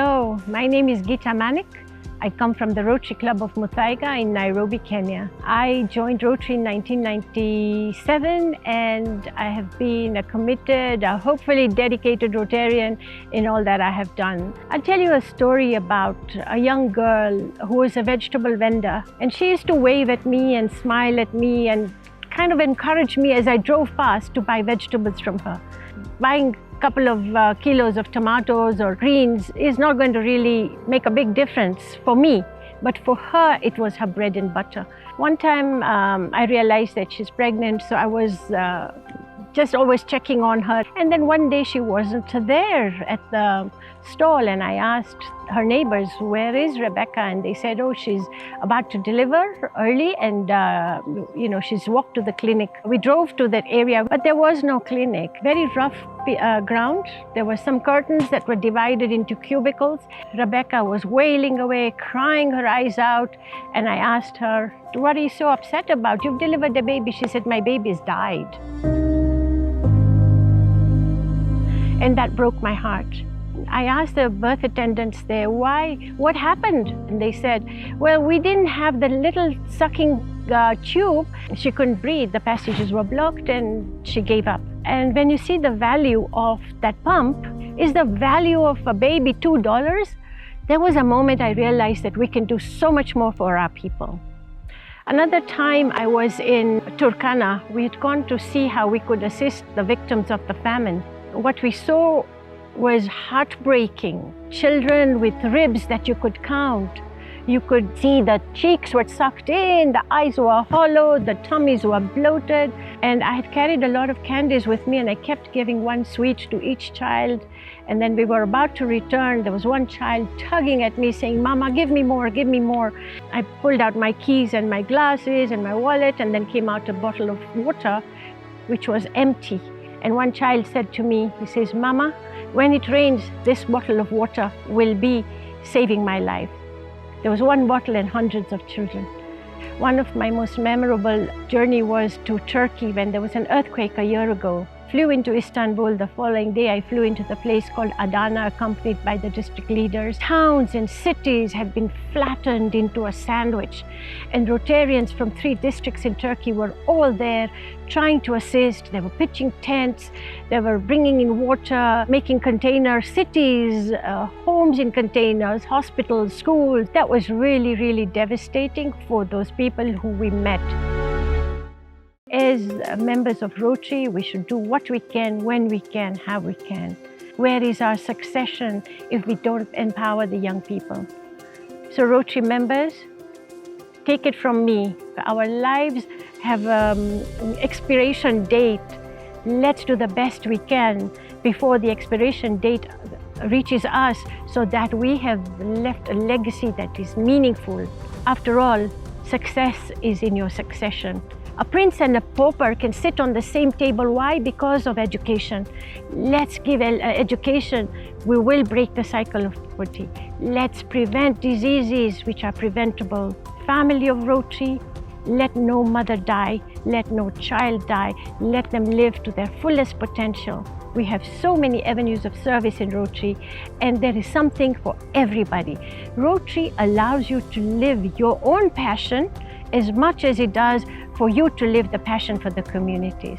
Hello, my name is Geeta Manek. I come from the Rotary Club of Muthaiga in Nairobi, Kenya. I joined Rotary in 1997 and I have been a committed, hopefully dedicated Rotarian in all that I have done. I'll tell you a story about a young girl who was a vegetable vendor, and she used to wave at me and smile at me and kind of encourage me as I drove past to buy vegetables from her. Buying couple of kilos of tomatoes or greens is not going to really make a big difference for me, but for her it was her bread and butter. One time I realized that she's pregnant, so I was just always checking on her, and then one day she wasn't there at the stall, and I asked her neighbors, where is Rebecca? And they said, oh, she's about to deliver early and she's walked to the clinic. We drove to that area, but there was no clinic. Very rough ground. There were some curtains that were divided into cubicles. Rebecca was wailing away, crying her eyes out, and I asked her, what are you so upset about? You've delivered a baby. She said, my baby's died. And that broke my heart. I asked the birth attendants there, why? What happened? And they said, well, we didn't have the little sucking tube. She couldn't breathe. The passages were blocked and she gave up. And when you see the value of that pump, is the value of a baby $2? There was a moment I realized that we can do so much more for our people. Another time I was in Turkana. We had gone to see how we could assist the victims of the famine. What we saw was heartbreaking. Children with ribs that you could count. You could see the cheeks were sucked in, the eyes were hollow, the tummies were bloated. And I had carried a lot of candies with me, and I kept giving one sweet to each child. And then we were about to return. There was one child tugging at me saying, Mama, give me more, give me more. I pulled out my keys and my glasses and my wallet, and then came out a bottle of water, which was empty. And one child said to me, he says, Mama, when it rains, this bottle of water will be saving my life. There was one bottle and hundreds of children. One of my most memorable journey was to Turkey when there was an earthquake a year ago. Flew into Istanbul. The following day, I flew into the place called Adana, accompanied by the district leaders. Towns and cities had been flattened into a sandwich, and Rotarians from 3 districts in Turkey were all there trying to assist. They were pitching tents, they were bringing in water, making container cities, homes in containers, hospitals, schools. That was really, really devastating for those people who we met. As members of Rotary, we should do what we can, when we can, how we can. Where is our succession if we don't empower the young people? So Rotary members, take it from me. Our lives have an expiration date. Let's do the best we can before the expiration date reaches us, so that we have left a legacy that is meaningful. After all, success is in your succession. A prince and a pauper can sit on the same table. Why? Because of education. Let's give education. We will break the cycle of poverty. Let's prevent diseases which are preventable. Family of Rotary, let no mother die. Let no child die. Let them live to their fullest potential. We have so many avenues of service in Rotary, and there is something for everybody. Rotary allows you to live your own passion as much as it does for you to live the passion for the communities.